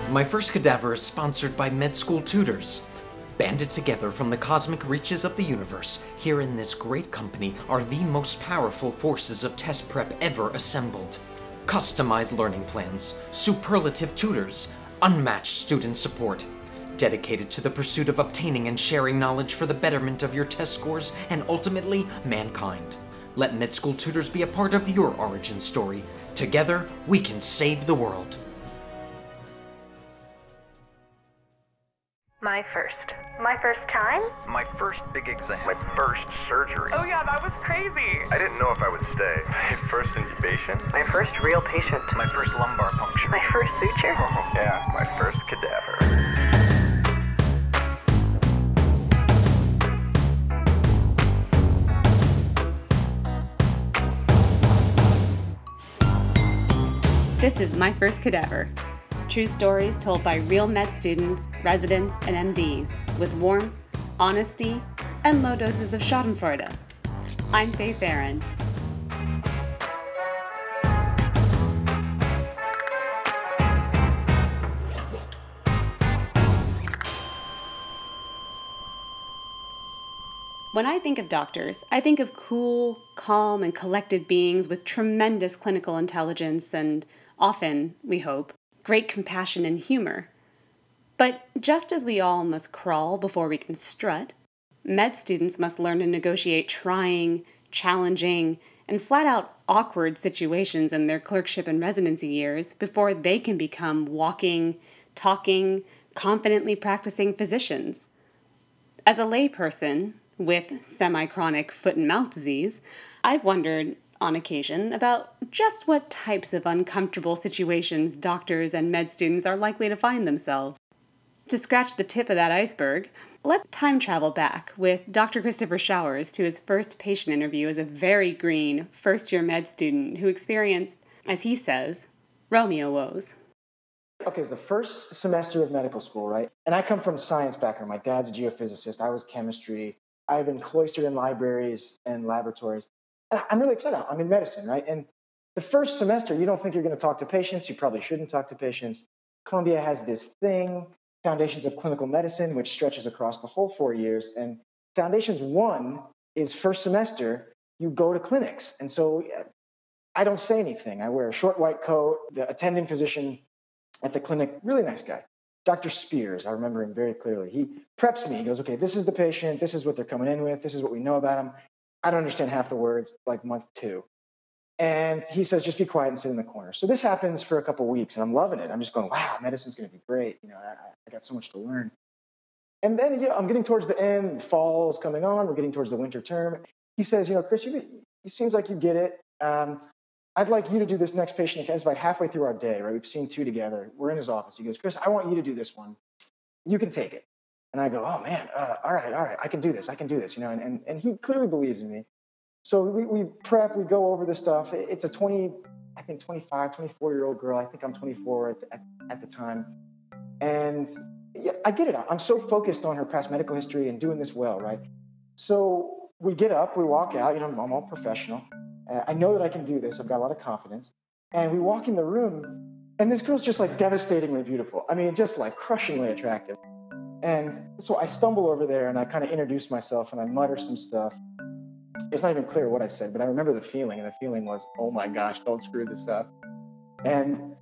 My First Cadaver is sponsored by Med School Tutors. Banded together from the cosmic reaches of the universe, here in this great company are the most powerful forces of test prep ever assembled. Customized learning plans, superlative tutors, unmatched student support, dedicated to the pursuit of obtaining and sharing knowledge for the betterment of your test scores and ultimately mankind. Let Med School Tutors be a part of your origin story. Together, we can save the world. My first time? My first big exam. My first surgery. Oh yeah, that was crazy. I didn't know if I would stay. My first intubation. My first real patient. My first lumbar puncture. My first suture. Oh, yeah, my first cadaver. This is My First Cadaver. True stories told by real med students, residents, and MDs with warmth, honesty, and low doses of schadenfreude. I'm Faith Aaron. When I think of doctors, I think of cool, calm, and collected beings with tremendous clinical intelligence and often, we hope, great compassion and humor. But just as we all must crawl before we can strut, med students must learn to negotiate trying, challenging, and flat-out awkward situations in their clerkship and residency years before they can become walking, talking, confidently practicing physicians. As a layperson with semi-chronic foot and mouth disease, I've wondered, on occasion, about just what types of uncomfortable situations doctors and med students are likely to find themselves. To scratch the tip of that iceberg, let's time travel back with Dr. Christopher Showers to his first patient interview as a very green first-year med student who experienced, as he says, Romeo woes. Okay, it was the first semester of medical school, right? And I come from science background. My dad's a geophysicist. I was chemistry. I've been cloistered in libraries and laboratories. I'm really excited. I'm in medicine, right? And the first semester, you don't think you're going to talk to patients. You probably shouldn't talk to patients. Columbia has this thing, Foundations of Clinical Medicine, which stretches across the whole 4 years. And Foundations 1 is first semester, you go to clinics. And so I don't say anything. I wear a short white coat. The attending physician at the clinic, really nice guy. Dr. Spears, I remember him very clearly. He preps me. He goes, okay, this is the patient. This is what they're coming in with. This is what we know about them. I don't understand half the words, like month 2. And he says, just be quiet and sit in the corner. So this happens for a couple of weeks, and I'm loving it. I'm just going, wow, medicine's going to be great. I got so much to learn. And then I'm getting towards the end. Fall is coming on. We're getting towards the winter term. He says, Chris, it seems like you get it. I'd like you to do this next patient. It's about halfway through our day, right? We've seen 2 together. We're in his office. He goes, Chris, I want you to do this one. You can take it. And I go, oh, man, all right, I can do this, and he clearly believes in me. So we prep, we go over this stuff. It's a 24-year-old girl. I think I'm 24 at the time. And yeah, I get it. I'm so focused on her past medical history and doing this well, right? So we get up, we walk out, I'm all professional. I know that I can do this. I've got a lot of confidence. And we walk in the room, and this girl's just like devastatingly beautiful. I mean, just like crushingly attractive. And so I stumble over there and I kind of introduce myself and I mutter some stuff. It's not even clear what I said, but I remember the feeling. And the feeling was, oh my gosh, don't screw this up. And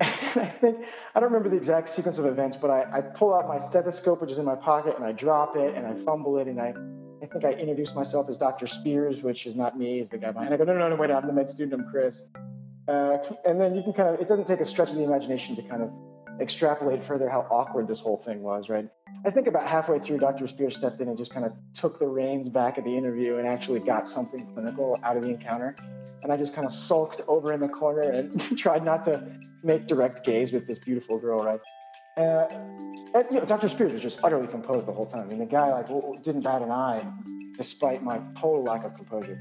I don't remember the exact sequence of events, but I pull out my stethoscope, which is in my pocket, and I drop it and I fumble it. And I think I introduced myself as Dr. Spears, which is not me, is the guy behind. I go, no, wait, I'm the med student, I'm Chris. And then you can it doesn't take a stretch of the imagination to kind of extrapolate further how awkward this whole thing was, right? I think about halfway through, Dr. Spears stepped in and just kind of took the reins back at the interview and actually got something clinical out of the encounter. And I just kind of sulked over in the corner and tried not to make direct gaze with this beautiful girl, right? And Dr. Spears was just utterly composed the whole time. I mean, the guy didn't bat an eye despite my total lack of composure.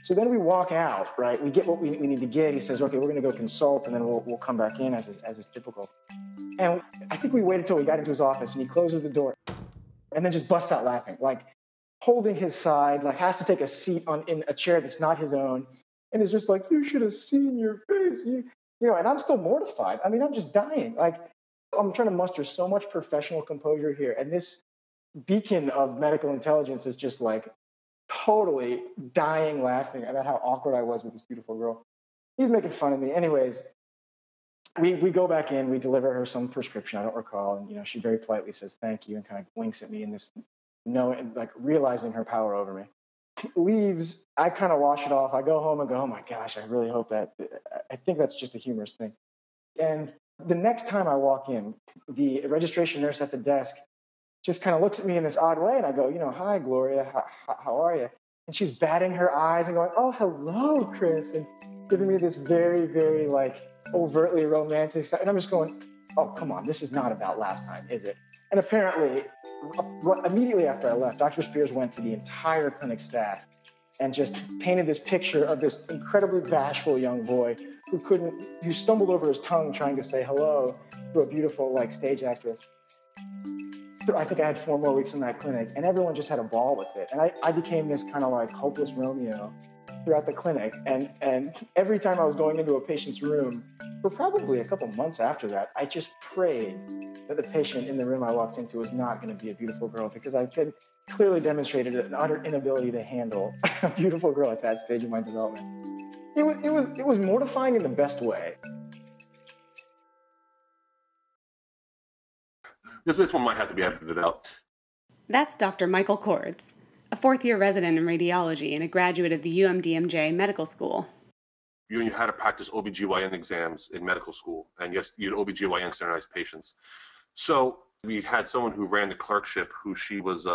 So then we walk out, right? We get what we need to get. He says, okay, we're going to go consult, and then we'll come back in as is typical. And I think we waited until we got into his office, and he closes the door and then just busts out laughing, like holding his side, like has to take a seat in a chair that's not his own. And it's just like, you should have seen your face. And I'm still mortified. I mean, I'm just dying. Like, I'm trying to muster so much professional composure here, and this beacon of medical intelligence is just like totally dying laughing about how awkward I was with this beautiful girl. He's making fun of me. Anyways, we go back in, we deliver her some prescription, I don't recall, and she very politely says thank you and kind of blinks at me in this like realizing her power over me. Leaves, I kind of wash it off. I go home and go, oh my gosh, I really hope I think that's just a humorous thing. And the next time I walk in, the registration nurse at the desk just kind of looks at me in this odd way, and I go, hi, Gloria, how are you? And she's batting her eyes and going, oh, hello, Chris, and giving me this very, very, like, overtly romantic stuff. And I'm just going, oh, come on, this is not about last time, is it? And apparently, immediately after I left, Dr. Spears went to the entire clinic staff and just painted this picture of this incredibly bashful young boy who stumbled over his tongue trying to say hello to a beautiful, like, stage actress. I think I had 4 more weeks in that clinic, and everyone just had a ball with it. And I became this kind of like hopeless Romeo throughout the clinic. And every time I was going into a patient's room, for probably a couple months after that, I just prayed that the patient in the room I walked into was not going to be a beautiful girl, because I had clearly demonstrated an utter inability to handle a beautiful girl at that stage of my development. It was mortifying in the best way. This one might have to be edited out. That's Dr. Michael Coords, a 4th-year resident in radiology and a graduate of the UMDMJ Medical School. You had to practice OBGYN exams in medical school, and yes, you had OBGYN standardized patients. So we had someone who ran the clerkship she was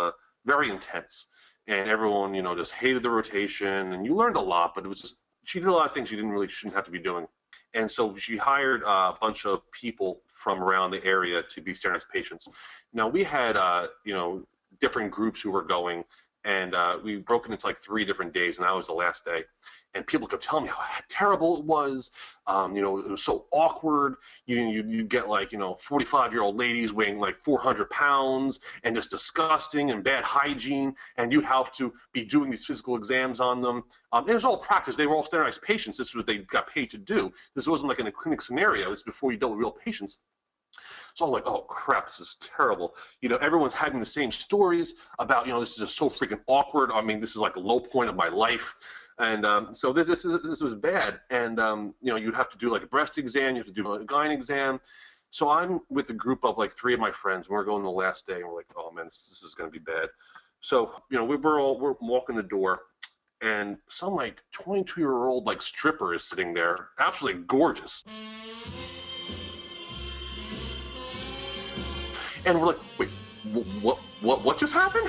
very intense, and everyone, just hated the rotation, and you learned a lot, but it was just, she did a lot of things you shouldn't have to be doing. And so she hired a bunch of people from around the area to be standardized patients. Now we had, different groups who were going, and we broke it into like 3 different days, and that was the last day. And people kept telling me how terrible it was. It was so awkward. You get like, 45-year-old ladies weighing like 400 pounds and just disgusting and bad hygiene. And you'd have to be doing these physical exams on them. It was all practice. They were all standardized patients. This is what they got paid to do. This wasn't like in a clinic scenario. This is before you dealt with real patients. So I'm like, oh crap, this is terrible. Everyone's having the same stories about, this is just so freaking awkward. I mean, this is like a low point of my life. And so this was bad. And, you'd have to do like a breast exam, you have to do a gyne exam. So I'm with a group of like 3 of my friends, and we're going the last day, and we're like, oh man, this is going to be bad. So, we're walking the door, and some like 22-year-old like stripper is sitting there, absolutely gorgeous. And we're like, wait, what just happened?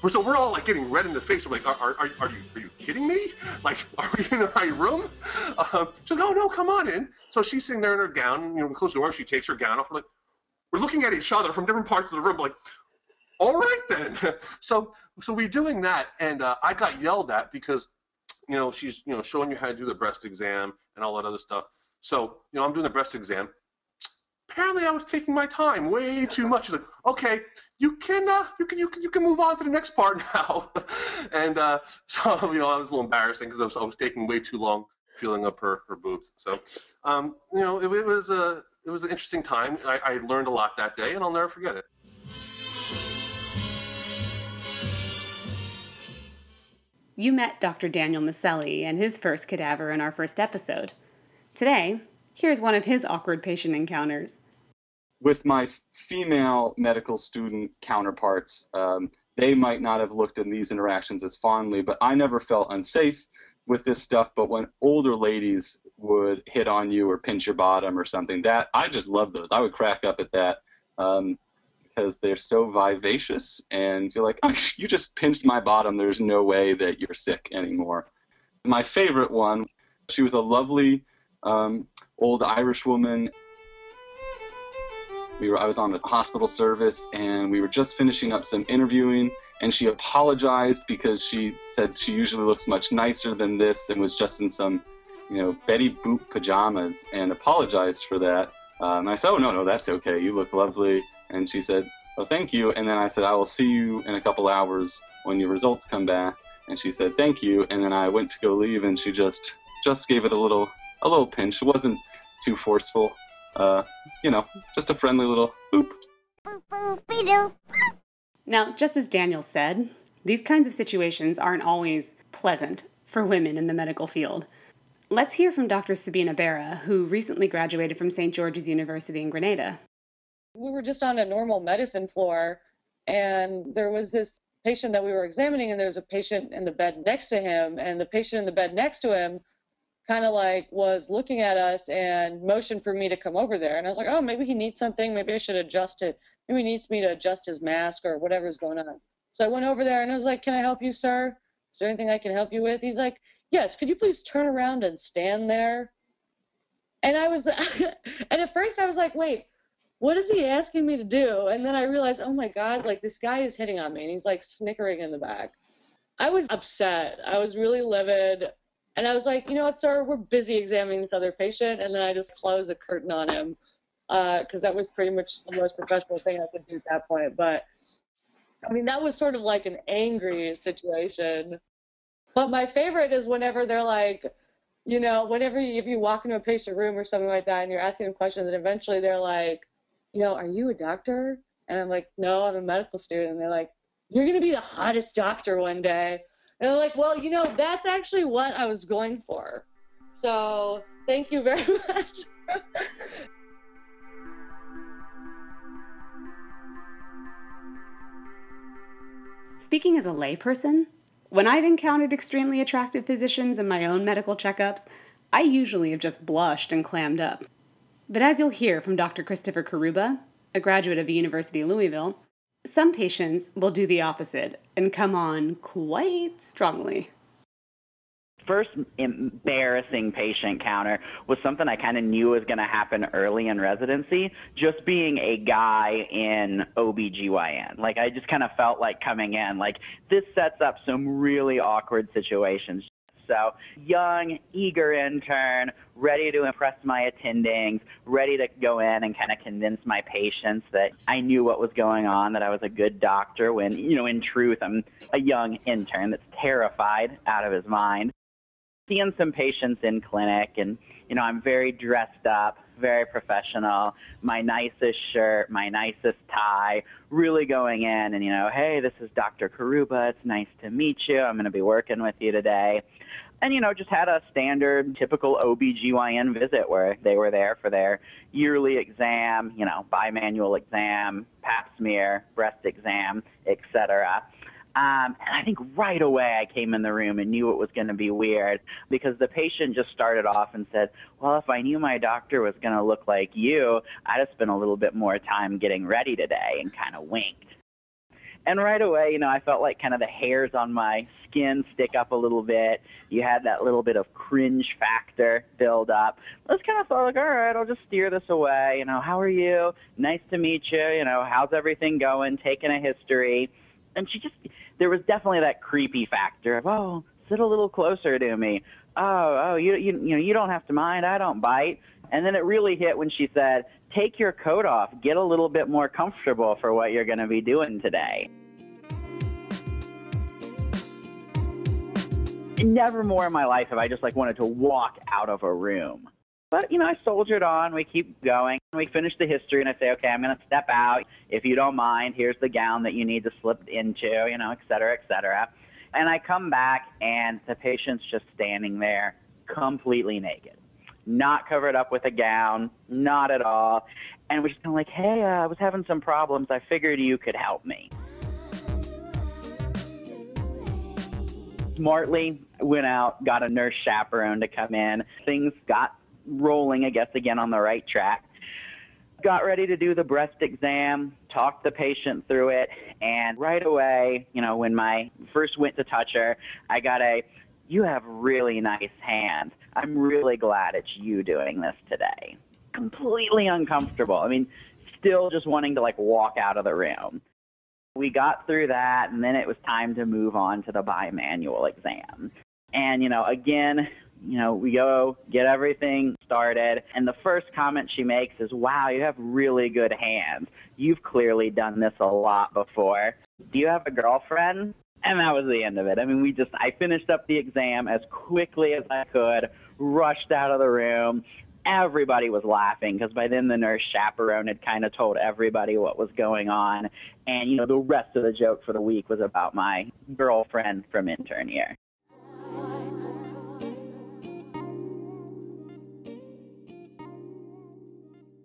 So we're all like getting red in the face. We're like, are you kidding me? Like, are we in the right room? So no, come on in. So she's sitting there in her gown. We close the door. She takes her gown off. We're looking at each other from different parts of the room. Like, all right then. So we're doing that, and I got yelled at because, she's showing you how to do the breast exam and all that other stuff. So I'm doing the breast exam. Apparently, I was taking my time way too much. She's like, "Okay, you can move on to the next part now." And so I was a little embarrassing because I was taking way too long feeling up her boobs. So it was an interesting time. I learned a lot that day, and I'll never forget it. You met Dr. Daniel Maselli and his first cadaver in our first episode. Today, here's one of his awkward patient encounters. With my female medical student counterparts, they might not have looked at these interactions as fondly, but I never felt unsafe with this stuff. But when older ladies would hit on you or pinch your bottom or something, that I just love those. I would crack up at that because they're so vivacious, and you're like, oh, you just pinched my bottom. There's no way that you're sick anymore. My favorite one, she was a lovely old Irish woman. I was on the hospital service, and we were just finishing up some interviewing, and she apologized because she said she usually looks much nicer than this and was just in some, Betty Boop pajamas, and apologized for that. And I said, oh, no, that's okay. You look lovely. And she said, well, thank you. And then I said, I will see you in a couple hours when your results come back. And she said, thank you. And then I went to go leave, and she just gave it a little pinch. It wasn't too forceful. Just a friendly little boop. Now, just as Daniel said, these kinds of situations aren't always pleasant for women in the medical field. Let's hear from Dr. Sabina Bera, who recently graduated from St. George's University in Grenada. We were just on a normal medicine floor, and there was this patient that we were examining, and there was a patient in the bed next to him, and the patient in the bed next to him kind of like was looking at us and motioned for me to come over there. And I was like, oh, maybe he needs something. Maybe I should adjust it. Maybe he needs me to adjust his mask or whatever's going on. So I went over there and I was like, can I help you, sir? Is there anything I can help you with? He's like, yes, could you please turn around and stand there? And I was, and at first I was like, wait, what is he asking me to do? And then I realized, oh my God, like this guy is hitting on me and he's like snickering in the back. I was upset. I was really livid. And I was like, you know what, sir, we're busy examining this other patient. And then I just closed a curtain on him because that was pretty much the most professional thing I could do at that point. But I mean, that was sort of like an angry situation. But my favorite is whenever they're like, if you walk into a patient room or something like that and you're asking them questions and eventually they're like, are you a doctor? And I'm like, no, I'm a medical student. And they're like, you're going to be the hottest doctor one day. And I'm like, well, that's actually what I was going for. So thank you very much. Speaking as a layperson, when I've encountered extremely attractive physicians in my own medical checkups, I usually have just blushed and clammed up. But as you'll hear from Dr. Christopher Carrubba, a graduate of the University of Louisville, some patients will do the opposite and come on quite strongly. First embarrassing patient counter was something I kind of knew was going to happen early in residency, just being a guy in OBGYN. Like, I just kind of felt like coming in, like, this sets up some really awkward situations. So, young, eager intern, ready to impress my attendings, ready to go in and kind of convince my patients that I knew what was going on, that I was a good doctor, when, in truth, I'm a young intern that's terrified out of his mind. Seeing some patients in clinic, and, I'm very dressed up, very professional, my nicest shirt, my nicest tie, really going in and, hey, this is Dr. Carrubba, it's nice to meet you, I'm going to be working with you today. And, just had a standard, typical OBGYN visit where they were there for their yearly exam, bimanual exam, pap smear, breast exam, etc. And I think right away I came in the room and knew it was going to be weird because the patient just started off and said, well, if I knew my doctor was going to look like you, I'd have spent a little bit more time getting ready today, and kind of winked. And right away, I felt like kind of the hairs on my skin stick up a little bit. You had that little bit of cringe factor build up. I just kind of thought, like, all right, I'll just steer this away. How are you? Nice to meet you. How's everything going? Taking a history. And there was definitely that creepy factor of, oh, sit a little closer to me. Oh, you don't have to mind. I don't bite. And then it really hit when she said, take your coat off. Get a little bit more comfortable for what you're going to be doing today. Never more in my life have I just wanted to walk out of a room. But, I soldiered on. We keep going. We finish the history, and I say, okay, I'm going to step out. If you don't mind, here's the gown that you need to slip into, et cetera, et cetera. And I come back, and the patient's just standing there completely naked, not covered up with a gown, not at all. And we're just kind of like, hey, I was having some problems. I figured you could help me. Smartly went out, got a nurse chaperone to come in. Things got rolling, I guess, again on the right track. Got ready to do the breast exam, talked the patient through it, and right away, when I first went to touch her, I got you have really nice hands. I'm really glad it's you doing this today. Completely uncomfortable. I mean, still just wanting to walk out of the room. We got through that, and then it was time to move on to the bimanual exam. And, again, we go get everything started, and the first comment she makes is, wow, you have really good hands. You've clearly done this a lot before. Do you have a girlfriend? And that was the end of it. I mean, I finished up the exam as quickly as I could, rushed out of the room, everybody was laughing because by then the nurse chaperone had kind of told everybody what was going on. And, you know, the rest of the joke for the week was about my girlfriend from intern year.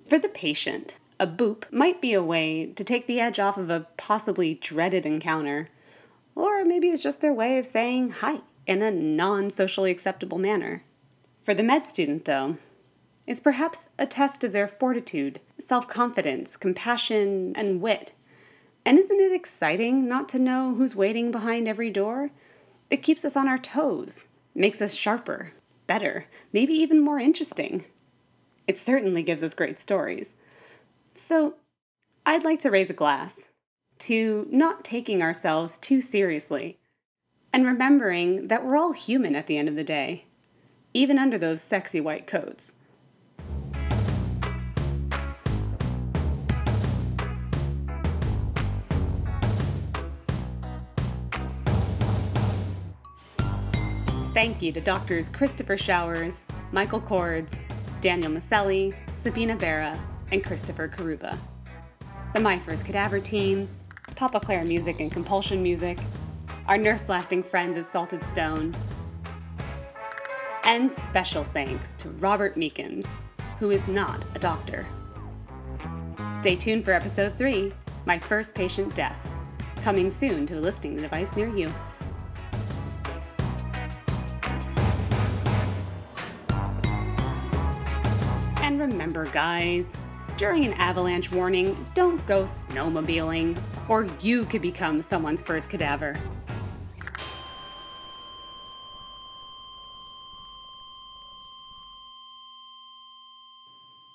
For the patient, a boop might be a way to take the edge off of a possibly dreaded encounter. Or maybe it's just their way of saying hi in a non-socially acceptable manner. For the med student, though, it's perhaps a test of their fortitude, self-confidence, compassion, and wit. And isn't it exciting not to know who's waiting behind every door? It keeps us on our toes, makes us sharper, better, maybe even more interesting. It certainly gives us great stories. So, I'd like to raise a glass to not taking ourselves too seriously, and remembering that we're all human at the end of the day, even under those sexy white coats. Thank you to Doctors Christopher Showers, Michael Coords, Daniel Maselli, Sabina Bera, and Christopher Carrubba. The My First Cadaver team, Papa Claire Music and Compulsion Music, our nerf-blasting friends at Salted Stone, and special thanks to Robert Meekins, who is not a doctor. Stay tuned for Episode 3, My First Patient Death, coming soon to a listening device near you. And remember, guys, during an avalanche warning, don't go snowmobiling, or you could become someone's first cadaver.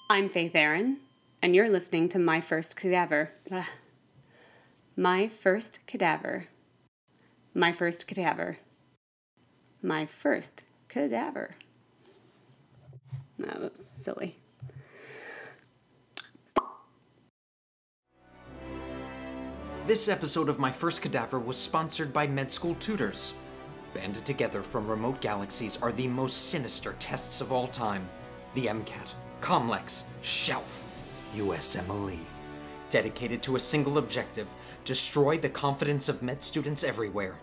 I'm Faith Aaron, and you're listening to My First Cadaver. My First Cadaver. My First Cadaver. My First Cadaver. No, that's silly. This episode of My First Cadaver was sponsored by Med School Tutors. Banded together from remote galaxies are the most sinister tests of all time. The MCAT, Comlex, Shelf, USMLE. Dedicated to a single objective, destroy the confidence of med students everywhere.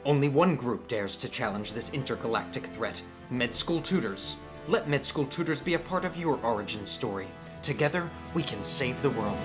Only one group dares to challenge this intergalactic threat, Med School Tutors. Let Med School Tutors be a part of your origin story. Together, we can save the world.